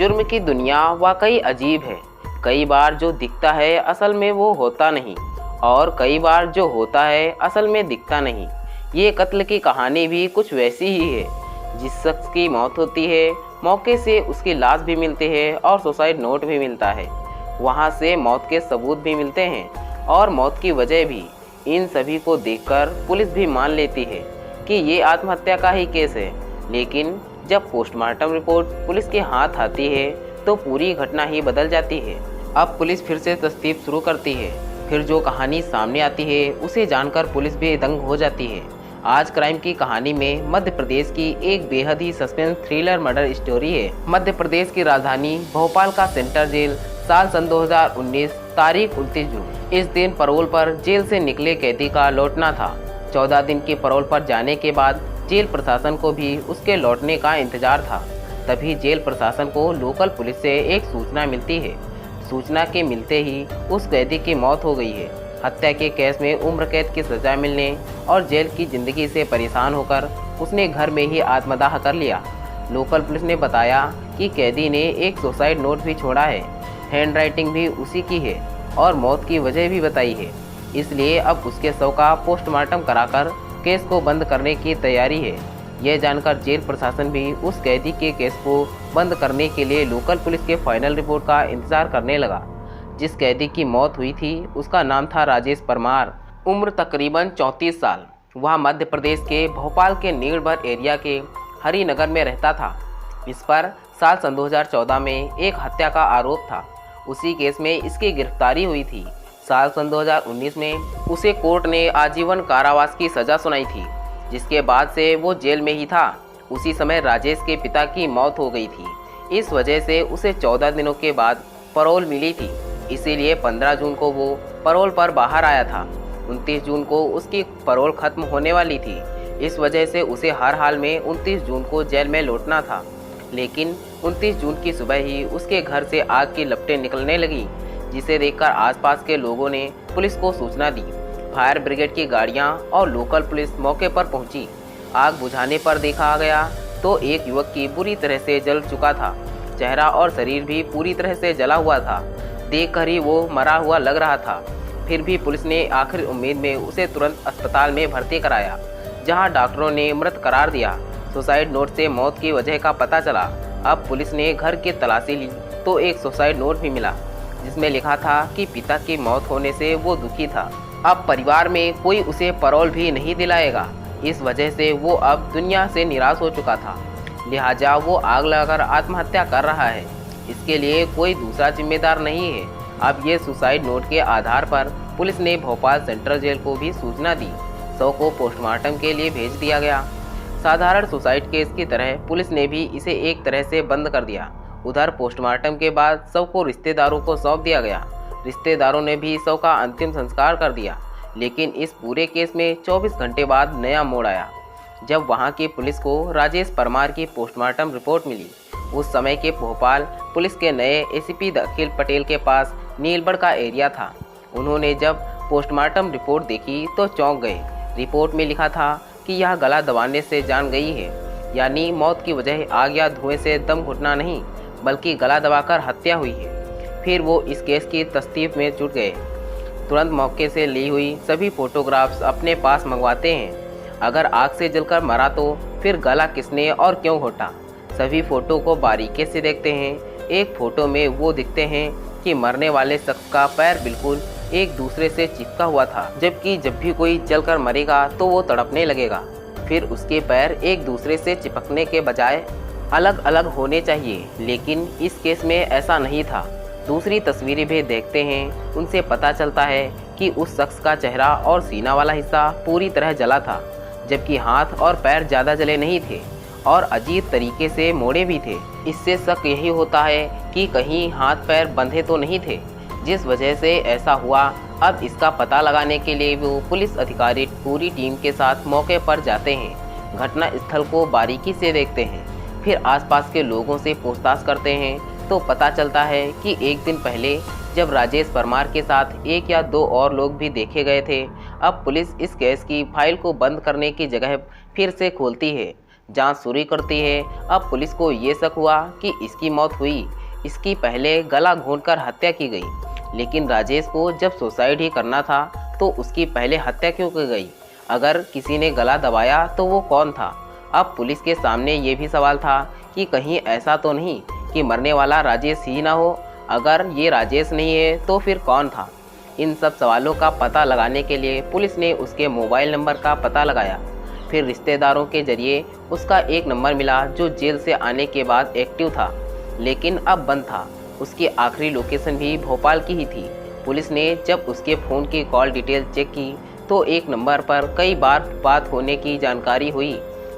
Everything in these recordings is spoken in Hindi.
जुर्म की दुनिया वाकई अजीब है। कई बार जो दिखता है असल में वो होता नहीं, और कई बार जो होता है असल में दिखता नहीं। ये कत्ल की कहानी भी कुछ वैसी ही है। जिस शख्स की मौत होती है मौके से उसकी लाश भी मिलती है और सुसाइड नोट भी मिलता है। वहाँ से मौत के सबूत भी मिलते हैं और मौत की वजह भी। इन सभी को देखकर पुलिस भी मान लेती है कि ये आत्महत्या का ही केस है। लेकिन जब पोस्टमार्टम रिपोर्ट पुलिस के हाथ आती है तो पूरी घटना ही बदल जाती है। अब पुलिस फिर से तफ्तीश शुरू करती है। फिर जो कहानी सामने आती है उसे जानकर पुलिस भी दंग हो जाती है। आज क्राइम की कहानी में मध्य प्रदेश की एक बेहद ही सस्पेंस थ्रिलर मर्डर स्टोरी है। मध्य प्रदेश की राजधानी भोपाल का सेंट्रल जेल साल सन 2019 तारीख 29 जून। इस दिन पैरोल पर जेल से निकले कैदी का लौटना था। 14 दिन की पैरोल पर जाने के बाद जेल प्रशासन को भी उसके लौटने का इंतजार था। तभी जेल प्रशासन को लोकल पुलिस से एक सूचना मिलती है। सूचना के मिलते ही उस कैदी की मौत हो गई है। हत्या के केस में उम्र कैद की सजा मिलने और जेल की जिंदगी से परेशान होकर उसने घर में ही आत्मदाह कर लिया। लोकल पुलिस ने बताया कि कैदी ने एक सुसाइड नोट भी छोड़ा है। हैंड राइटिंग भी उसी की है और मौत की वजह भी बताई है। इसलिए अब उसके शव का पोस्टमार्टम कराकर केस को बंद करने की तैयारी है। यह जानकर जेल प्रशासन भी उस कैदी के केस को बंद करने के लिए लोकल पुलिस के फाइनल रिपोर्ट का इंतजार करने लगा। जिस कैदी की मौत हुई थी उसका नाम था राजेश परमार। उम्र तकरीबन 34 साल। वह मध्य प्रदेश के भोपाल के नीड़भर एरिया के हरिनगर में रहता था। इस पर साल सन 2014 में एक हत्या का आरोप था। उसी केस में इसकी गिरफ्तारी हुई थी। साल सन 2019 में उसे कोर्ट ने आजीवन कारावास की सज़ा सुनाई थी, जिसके बाद से वो जेल में ही था। उसी समय राजेश के पिता की मौत हो गई थी। इस वजह से उसे 14 दिनों के बाद पैरोल मिली थी। इसीलिए 15 जून को वो पैरोल पर बाहर आया था। 29 जून को उसकी पैरोल खत्म होने वाली थी। इस वजह से उसे हर हाल में 29 जून को जेल में लौटना था। लेकिन 29 जून की सुबह ही उसके घर से आग की लपटें निकलने लगीं, जिसे देखकर आसपास के लोगों ने पुलिस को सूचना दी। फायर ब्रिगेड की गाड़ियां और लोकल पुलिस मौके पर पहुंची। आग बुझाने पर देखा गया तो एक युवक की बुरी तरह से जल चुका था। चेहरा और शरीर भी पूरी तरह से जला हुआ था। देखकर ही वो मरा हुआ लग रहा था। फिर भी पुलिस ने आखिरी उम्मीद में उसे तुरंत अस्पताल में भर्ती कराया, जहां डॉक्टरों ने मृत करार दिया। सुसाइड नोट से मौत की वजह का पता चला। अब पुलिस ने घर की तलाशी ली तो एक सुसाइड नोट भी मिला, जिसमें लिखा था कि पिता की मौत होने से वो दुखी था। अब परिवार में कोई उसे पैरोल भी नहीं दिलाएगा। इस वजह से वो अब दुनिया से निराश हो चुका था। लिहाजा वो आग लगाकर आत्महत्या कर रहा है। इसके लिए कोई दूसरा जिम्मेदार नहीं है। अब ये सुसाइड नोट के आधार पर पुलिस ने भोपाल सेंट्रल जेल को भी सूचना दी। शव को पोस्टमार्टम के लिए भेज दिया गया। साधारण सुसाइड केस की तरह पुलिस ने भी इसे एक तरह से बंद कर दिया। उधर पोस्टमार्टम के बाद शव को रिश्तेदारों को सौंप दिया गया। रिश्तेदारों ने भी शव का अंतिम संस्कार कर दिया। लेकिन इस पूरे केस में 24 घंटे बाद नया मोड़ आया, जब वहां की पुलिस को राजेश परमार की पोस्टमार्टम रिपोर्ट मिली। उस समय के भोपाल पुलिस के नए एसीपी अखिल पटेल के पास नीलबड़ का एरिया था। उन्होंने जब पोस्टमार्टम रिपोर्ट देखी तो चौंक गए। रिपोर्ट में लिखा था कि यह गला दबाने से जान गई है, यानी मौत की वजह आग या धुएं से दम घुटना नहीं, बल्कि गला दबाकर हत्या हुई है। फिर वो इस केस की तफ्तीश में जुट गए। तुरंत मौके से ली हुई सभी फोटोग्राफ्स अपने पास मंगवाते हैं। अगर आग से जलकर मरा तो फिर गला किसने और क्यों घोटा? सभी फोटो को बारीकी से देखते हैं। एक फोटो में वो दिखते हैं कि मरने वाले शख्स का पैर बिल्कुल एक दूसरे से चिपका हुआ था, जबकि जब भी कोई जलकर मरेगा तो वो तड़पने लगेगा। फिर उसके पैर एक दूसरे से चिपकने के बजाय अलग अलग होने चाहिए, लेकिन इस केस में ऐसा नहीं था। दूसरी तस्वीरें भी देखते हैं, उनसे पता चलता है कि उस शख्स का चेहरा और सीना वाला हिस्सा पूरी तरह जला था, जबकि हाथ और पैर ज़्यादा जले नहीं थे और अजीब तरीके से मोड़े भी थे। इससे शक यही होता है कि कहीं हाथ पैर बंधे तो नहीं थे, जिस वजह से ऐसा हुआ। अब इसका पता लगाने के लिए वो पुलिस अधिकारी पूरी टीम के साथ मौके पर जाते हैं। घटना स्थल को बारीकी से देखते हैं, फिर आसपास के लोगों से पूछताछ करते हैं तो पता चलता है कि एक दिन पहले जब राजेश परमार के साथ एक या दो और लोग भी देखे गए थे। अब पुलिस इस केस की फाइल को बंद करने की जगह फिर से खोलती है। जांच शुरू करती है। अब पुलिस को ये शक हुआ कि इसकी मौत हुई, इसकी पहले गला घोंटकर हत्या की गई। लेकिन राजेश को जब सुसाइड ही करना था तो उसकी पहले हत्या क्यों की गई? अगर किसी ने गला दबाया तो वो कौन था? अब पुलिस के सामने ये भी सवाल था कि कहीं ऐसा तो नहीं कि मरने वाला राजेश ही ना हो। अगर ये राजेश नहीं है तो फिर कौन था? इन सब सवालों का पता लगाने के लिए पुलिस ने उसके मोबाइल नंबर का पता लगाया। फिर रिश्तेदारों के जरिए उसका एक नंबर मिला जो जेल से आने के बाद एक्टिव था, लेकिन अब बंद था। उसकी आखिरी लोकेशन भी भोपाल की ही थी। पुलिस ने जब उसके फ़ोन की कॉल डिटेल चेक की तो एक नंबर पर कई बार बात होने की जानकारी हुई,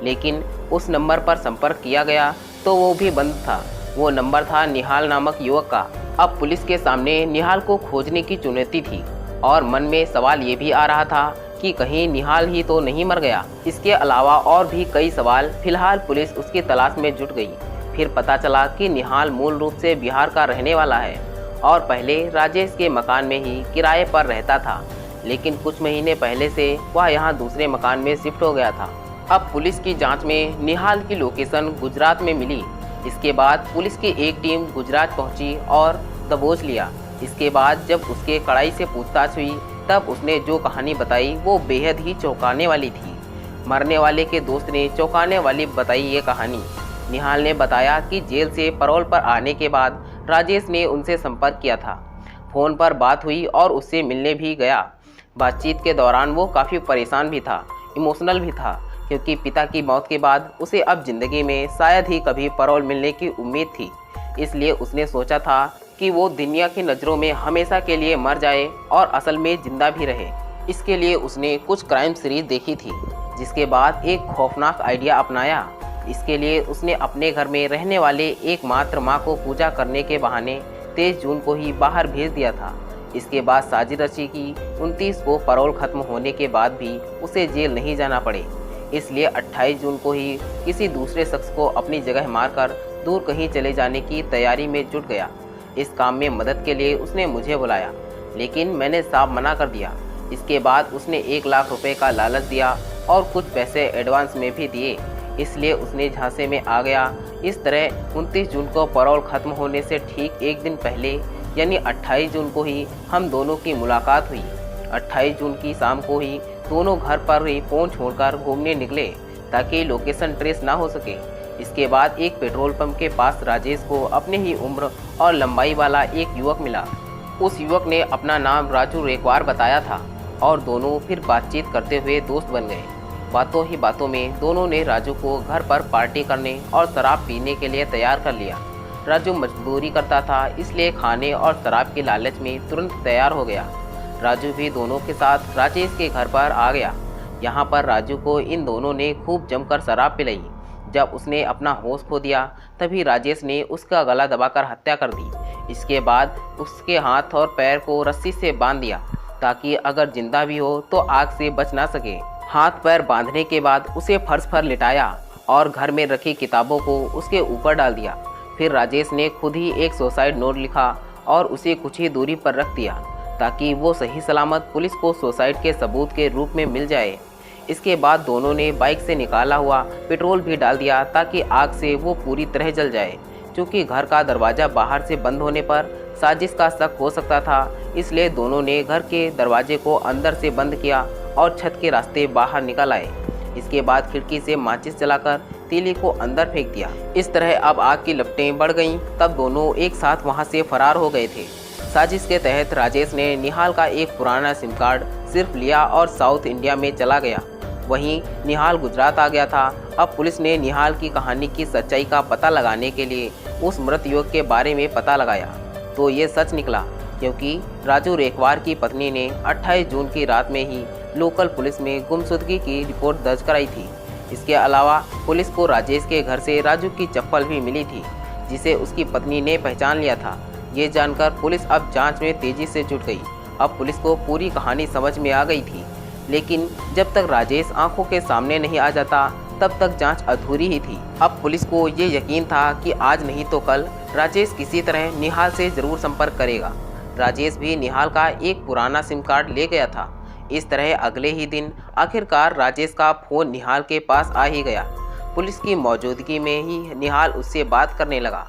लेकिन उस नंबर पर संपर्क किया गया तो वो भी बंद था। वो नंबर था निहाल नामक युवक का। अब पुलिस के सामने निहाल को खोजने की चुनौती थी और मन में सवाल ये भी आ रहा था कि कहीं निहाल ही तो नहीं मर गया। इसके अलावा और भी कई सवाल। फिलहाल पुलिस उसकी तलाश में जुट गई। फिर पता चला कि निहाल मूल रूप से बिहार का रहने वाला है और पहले राजेश के मकान में ही किराए पर रहता था, लेकिन कुछ महीने पहले से वह यहाँ दूसरे मकान में शिफ्ट हो गया था। अब पुलिस की जांच में निहाल की लोकेशन गुजरात में मिली। इसके बाद पुलिस की एक टीम गुजरात पहुंची और दबोच लिया। इसके बाद जब उसके कड़ाई से पूछताछ हुई तब उसने जो कहानी बताई वो बेहद ही चौंकाने वाली थी। मरने वाले के दोस्त ने चौंकाने वाली बताई ये कहानी। निहाल ने बताया कि जेल से पैरोल पर आने के बाद राजेश ने उनसे संपर्क किया था। फ़ोन पर बात हुई और उससे मिलने भी गया। बातचीत के दौरान वो काफ़ी परेशान भी था, इमोशनल भी था, क्योंकि पिता की मौत के बाद उसे अब ज़िंदगी में शायद ही कभी पैरोल मिलने की उम्मीद थी। इसलिए उसने सोचा था कि वो दुनिया की नज़रों में हमेशा के लिए मर जाए और असल में ज़िंदा भी रहे। इसके लिए उसने कुछ क्राइम सीरीज देखी थी, जिसके बाद एक खौफनाक आइडिया अपनाया। इसके लिए उसने अपने घर में रहने वाले एकमात्र माँ को पूजा करने के बहाने 23 जून को ही बाहर भेज दिया था। इसके बाद साजिश रची कि 29 को पैरोल खत्म होने के बाद भी उसे जेल नहीं जाना पड़े। इसलिए 28 जून को ही किसी दूसरे शख्स को अपनी जगह मारकर दूर कहीं चले जाने की तैयारी में जुट गया। इस काम में मदद के लिए उसने मुझे बुलाया, लेकिन मैंने साफ मना कर दिया। इसके बाद उसने 1 लाख रुपए का लालच दिया और कुछ पैसे एडवांस में भी दिए। इसलिए उसने झांसे में आ गया। इस तरह 29 जून को पैरोल खत्म होने से ठीक एक दिन पहले यानी 28 जून को ही हम दोनों की मुलाकात हुई। 28 जून की शाम को ही दोनों घर पर ही फ़ोन छोड़कर घूमने निकले ताकि लोकेशन ट्रेस ना हो सके। इसके बाद एक पेट्रोल पंप के पास राजेश को अपने ही उम्र और लंबाई वाला एक युवक मिला। उस युवक ने अपना नाम राजू रेकवार बताया था और दोनों फिर बातचीत करते हुए दोस्त बन गए। बातों ही बातों में दोनों ने राजू को घर पर पार्टी करने और शराब पीने के लिए तैयार कर लिया। राजू मजदूरी करता था, इसलिए खाने और शराब के लालच में तुरंत तैयार हो गया। राजू भी दोनों के साथ राजेश के घर पर आ गया। यहाँ पर राजू को इन दोनों ने खूब जमकर शराब पिलाई। जब उसने अपना होश खो दिया तभी राजेश ने उसका गला दबाकर हत्या कर दी। इसके बाद उसके हाथ और पैर को रस्सी से बांध दिया ताकि अगर जिंदा भी हो तो आग से बच ना सके। हाथ पैर बांधने के बाद उसे फर्श पर लिटाया और घर में रखी किताबों को उसके ऊपर डाल दिया। फिर राजेश ने खुद ही एक सुसाइड नोट लिखा और उसे कुछ ही दूरी पर रख दिया ताकि वो सही सलामत पुलिस को सुसाइड के सबूत के रूप में मिल जाए। इसके बाद दोनों ने बाइक से निकाला हुआ पेट्रोल भी डाल दिया ताकि आग से वो पूरी तरह जल जाए। क्योंकि घर का दरवाज़ा बाहर से बंद होने पर साजिश का शक हो सकता था, इसलिए दोनों ने घर के दरवाजे को अंदर से बंद किया और छत के रास्ते बाहर निकल आए। इसके बाद खिड़की से माचिस जलाकर तीली को अंदर फेंक दिया। इस तरह अब आग की लपटें बढ़ गईं। तब दोनों एक साथ वहां से फरार हो गए थे। साजिश के तहत राजेश ने निहाल का एक पुराना सिम कार्ड सिर्फ लिया और साउथ इंडिया में चला गया। वहीं निहाल गुजरात आ गया था। अब पुलिस ने निहाल की कहानी की सच्चाई का पता लगाने के लिए उस मृत युवक के बारे में पता लगाया तो ये सच निकला, क्योंकि राजू रेकवार की पत्नी ने 28 जून की रात में ही लोकल पुलिस में गुमशुदगी की रिपोर्ट दर्ज कराई थी। इसके अलावा पुलिस को राजेश के घर से राजू की चप्पल भी मिली थी, जिसे उसकी पत्नी ने पहचान लिया था। ये जानकर पुलिस अब जांच में तेजी से जुट गई। अब पुलिस को पूरी कहानी समझ में आ गई थी, लेकिन जब तक राजेश आंखों के सामने नहीं आ जाता तब तक जांच अधूरी ही थी। अब पुलिस को ये यकीन था कि आज नहीं तो कल राजेश किसी तरह निहाल से ज़रूर संपर्क करेगा। राजेश भी निहाल का एक पुराना सिम कार्ड ले गया था। इस तरह अगले ही दिन आखिरकार राजेश का फ़ोन निहाल के पास आ ही गया। पुलिस की मौजूदगी में ही निहाल उससे बात करने लगा।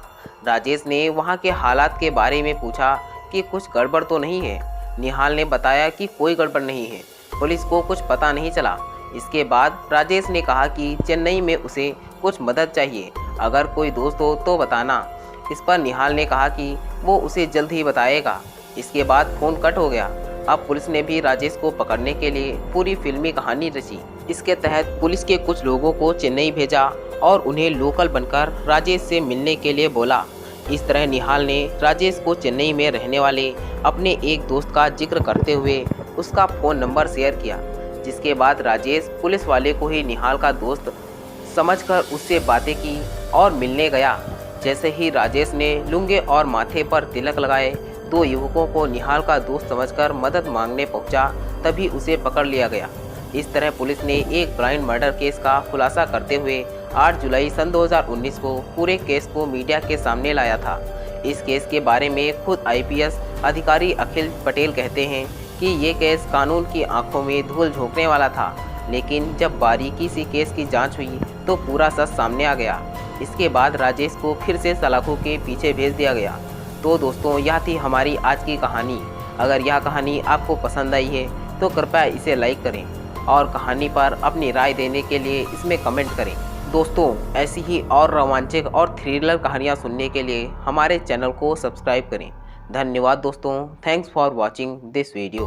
राजेश ने वहाँ के हालात के बारे में पूछा कि कुछ गड़बड़ तो नहीं है। निहाल ने बताया कि कोई गड़बड़ नहीं है, पुलिस को कुछ पता नहीं चला। इसके बाद राजेश ने कहा कि चेन्नई में उसे कुछ मदद चाहिए, अगर कोई दोस्त हो तो बताना। इस पर निहाल ने कहा कि वो उसे जल्द ही बताएगा। इसके बाद फ़ोन कट हो गया। अब पुलिस ने भी राजेश को पकड़ने के लिए पूरी फिल्मी कहानी रची। इसके तहत पुलिस के कुछ लोगों को चेन्नई भेजा और उन्हें लोकल बनकर राजेश से मिलने के लिए बोला। इस तरह निहाल ने राजेश को चेन्नई में रहने वाले अपने एक दोस्त का जिक्र करते हुए उसका फ़ोन नंबर शेयर किया, जिसके बाद राजेश पुलिस वाले को ही निहाल का दोस्त समझकर उससे बातें की और मिलने गया। जैसे ही राजेश ने लुंगे और माथे पर तिलक लगाए, दो युवकों को निहाल का दोस्त समझकर मदद मांगने पहुंचा, तभी उसे पकड़ लिया गया। इस तरह पुलिस ने एक ब्लाइंड मर्डर केस का खुलासा करते हुए 8 जुलाई सन 2019 को पूरे केस को मीडिया के सामने लाया था। इस केस के बारे में खुद IPS अधिकारी अखिल पटेल कहते हैं कि ये केस कानून की आंखों में धूल झोंकने वाला था, लेकिन जब बारीकी से केस की जांच हुई तो पूरा सच सामने आ गया। इसके बाद राजेश को फिर से सलाखों के पीछे भेज दिया गया। तो दोस्तों, यह थी हमारी आज की कहानी। अगर यह कहानी आपको पसंद आई है तो कृपया इसे लाइक करें और कहानी पर अपनी राय देने के लिए इसमें कमेंट करें। दोस्तों, ऐसी ही और रोमांचक और थ्रिलर कहानियाँ सुनने के लिए हमारे चैनल को सब्सक्राइब करें। धन्यवाद दोस्तों। Thanks for watching this video.